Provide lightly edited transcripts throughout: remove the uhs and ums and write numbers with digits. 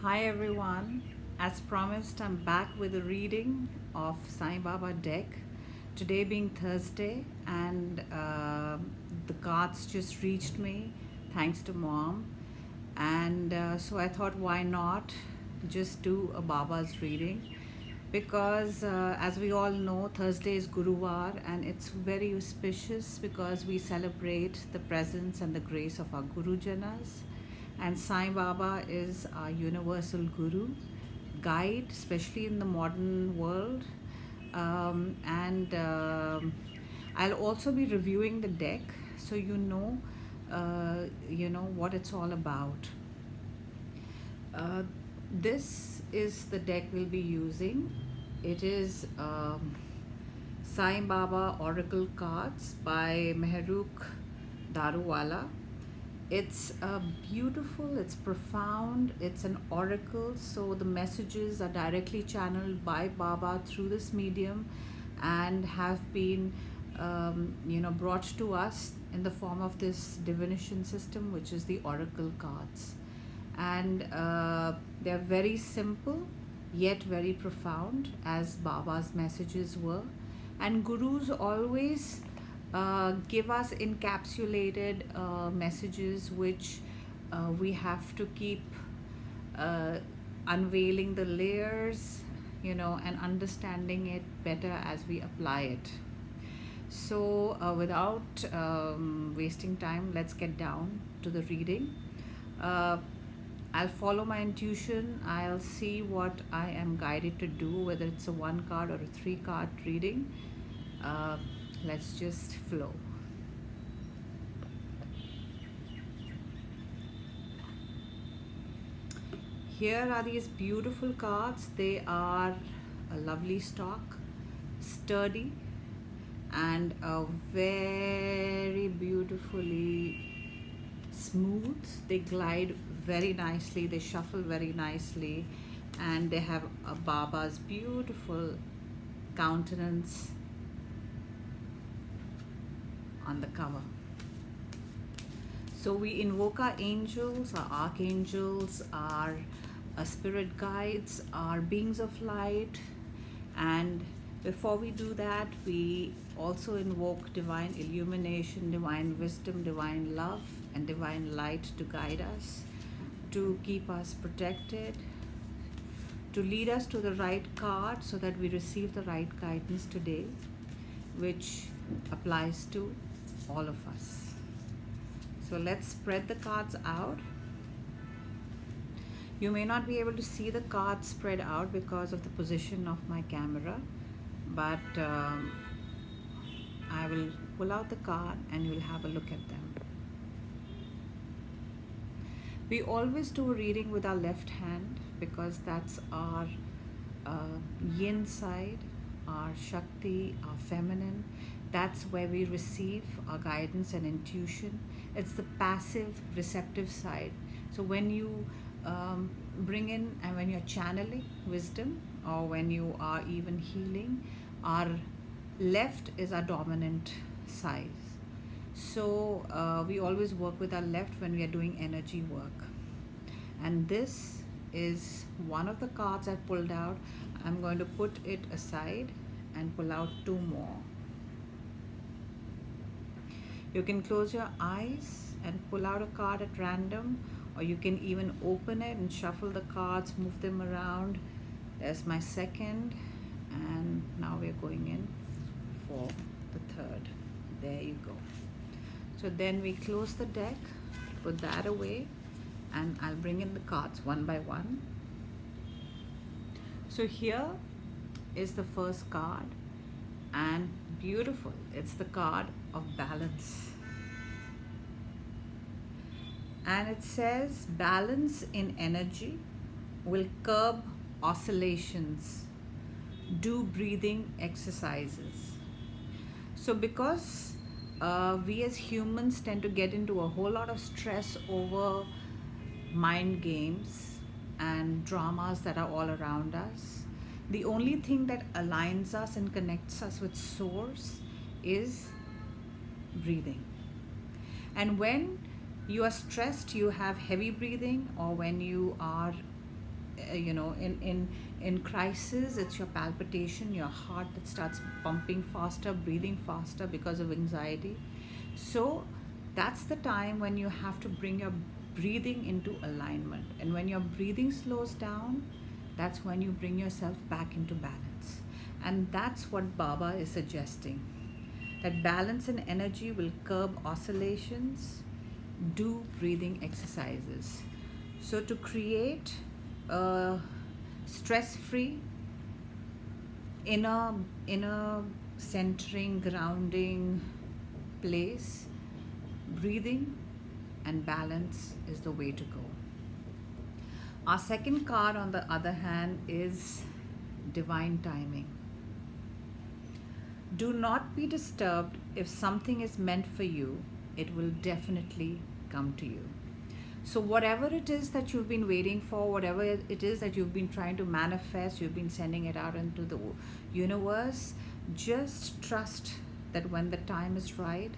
Hi everyone. As promised, I'm back with a reading of Sai Baba deck. Today being Thursday, and the cards just reached me thanks to mom. And so I thought, why not just do a Baba's reading? Because as we all know, Thursday is Guruvar, and it's very auspicious because we celebrate the presence and the grace of our Guru Janas. And Sai Baba is our universal guru, guide, especially in the modern world. And I'll also be reviewing the deck, so you know what it's all about. Uh, this is the deck we'll be using. It is Sai Baba Oracle Cards by Mehrukh Daruwala. It's beautiful, it's profound, it's an oracle, so the messages are directly channeled by Baba through this medium and have been brought to us in the form of this divination system, which is the oracle cards. And they're very simple yet very profound, as Baba's messages were. And gurus always give us encapsulated messages which we have to keep uh, unveiling the layers, and understanding it better as we apply it. So, without wasting time, let's get down to the reading. Uh, I'll follow my intuition. I'll see what I am guided to do, whether it's a one card or a three card reading. Uh, let's just flow. Here are these beautiful cards. They are a lovely stock, sturdy, and very beautifully smooth. They glide very nicely, they shuffle very nicely, and they have a Baba's beautiful countenance on the cover. So we invoke our angels, our archangels, our spirit guides, our beings of light, and before we do that, we also invoke divine illumination, divine wisdom, divine love, and divine light to guide us, to keep us protected, to lead us to the right card so that we receive the right guidance today, which applies to all of us. So let's spread the cards out. You may not be able to see the cards spread out because of the position of my camera, but I will pull out the card and you'll have a look at them. We always do a reading with our left hand because that's our yin side, our Shakti, our feminine. That's where we receive our guidance and intuition. It's the passive, receptive side. So when you bring in and when you're channeling wisdom or when you are even healing, our left is our dominant side. So we always work with our left when we are doing energy work. And this is one of the cards I pulled out. I'm going to put it aside and pull out two more. You can close your eyes and pull out a card at random, or you can even open it and shuffle the cards, move them around. There's my second, and now we're going in for the third. There you go. So then we close the deck, put that away, and I'll bring in the cards one by one. So here is the first card, and beautiful, it's the card of balance. And it says balance in energy will curb oscillations. Do breathing exercises. So because we as humans tend to get into a whole lot of stress over mind games and dramas that are all around us, the only thing that aligns us and connects us with source is breathing. And when you are stressed, you have heavy breathing, or when you are in crisis, it's your palpitation, your heart that starts pumping faster, breathing faster because of anxiety. So that's the time when you have to bring your breathing into alignment. And when your breathing slows down, that's when you bring yourself back into balance. And that's what Baba is suggesting, that balance and energy will curb oscillations. Do breathing exercises. So, to create a stress free, inner centering, grounding place, breathing and balance is the way to go. Our second card, on the other hand, is divine timing. Do not be disturbed. If something is meant for you, it will definitely come to you. So, whatever it is that you've been waiting for, whatever it is that you've been trying to manifest, you've been sending it out into the universe, just trust that when the time is right,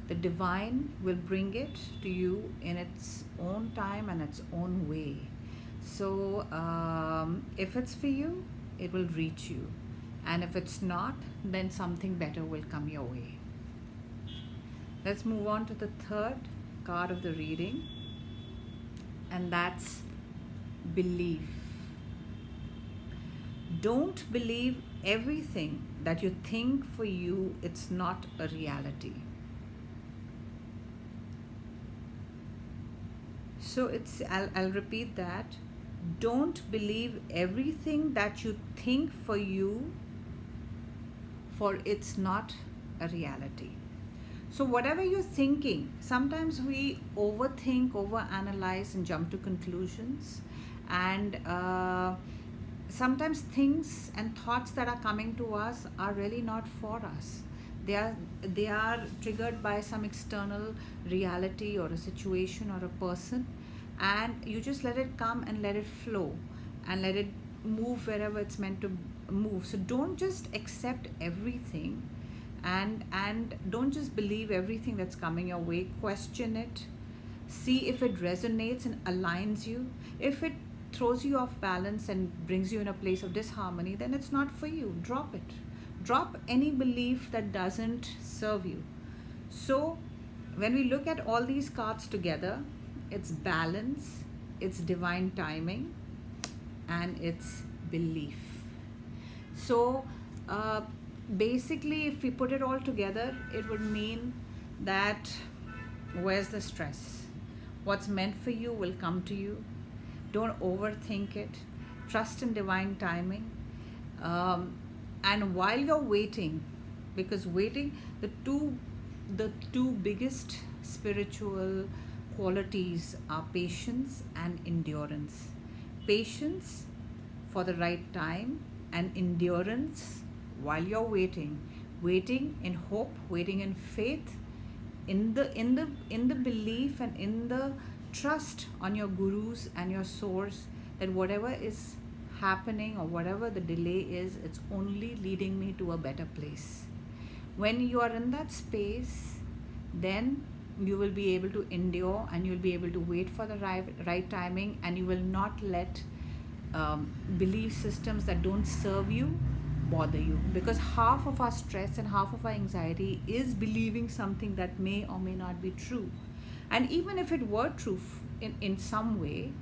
the divine will bring it to you in its own time and its own way. So, if it's for you, it will reach you. And if it's not, then something better will come your way. Let's move on to the third card of the reading, and that's belief. Don't believe everything that you think for you, it's not a reality. So I'll repeat that. Don't believe everything that you think for you, for it's not a reality. So whatever you're thinking, sometimes we overthink, overanalyze, and jump to conclusions. And sometimes things and thoughts that are coming to us are really not for us. They are triggered by some external reality or a situation or a person, and you just let it come and let it flow and let it move wherever it's meant to move. So don't just accept everything, and don't just believe everything that's coming your way. Question it, see if it resonates and aligns you. If it throws you off balance and brings you in a place of disharmony, then it's not for you. Drop it. Drop any belief that doesn't serve you. So when we look at all these cards together, it's balance, it's divine timing, and it's belief. So basically, if we put it all together, it would mean that where's the stress? What's meant for you will come to you. Don't overthink it. Trust in divine timing. And while you're waiting, because waiting, the two biggest spiritual qualities are patience and endurance. Patience for the right time, and endurance while you're waiting in hope, waiting in faith, in the belief and in the trust on your gurus and your source, that whatever is happening or whatever the delay is, it's only leading me to a better place. When you are in that space, then you will be able to endure, and you'll be able to wait for the right timing, and you will not let belief systems that don't serve you bother you. Because half of our stress and half of our anxiety is believing something that may or may not be true. And even if it were true in some way,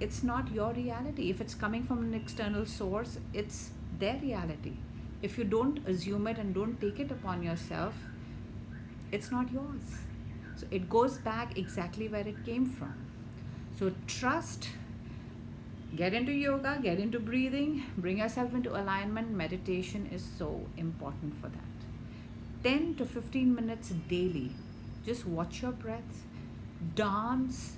it's not your reality. If it's coming from an external source, it's their reality. If you don't assume it and don't take it upon yourself, it's not yours. So it goes back exactly where it came from. So trust, get into yoga, get into breathing, bring yourself into alignment. Meditation is so important for that. 10 to 15 minutes daily. Just watch your breath, dance,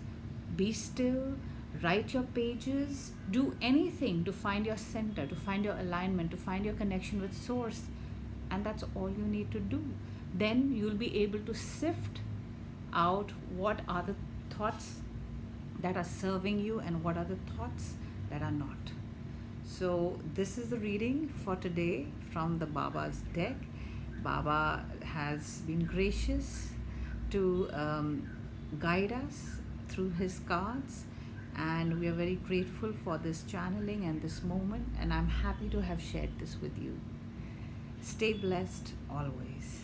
be still, write your pages, do anything to find your center, to find your alignment, to find your connection with source. And that's all you need to do. Then you'll be able to sift out what are the thoughts that are serving you and what are the thoughts that are not. So this is the reading for today from the Baba's deck. Baba has been gracious to guide us through his cards, and we are very grateful for this channeling and this moment, and I'm happy to have shared this with you. Stay blessed always.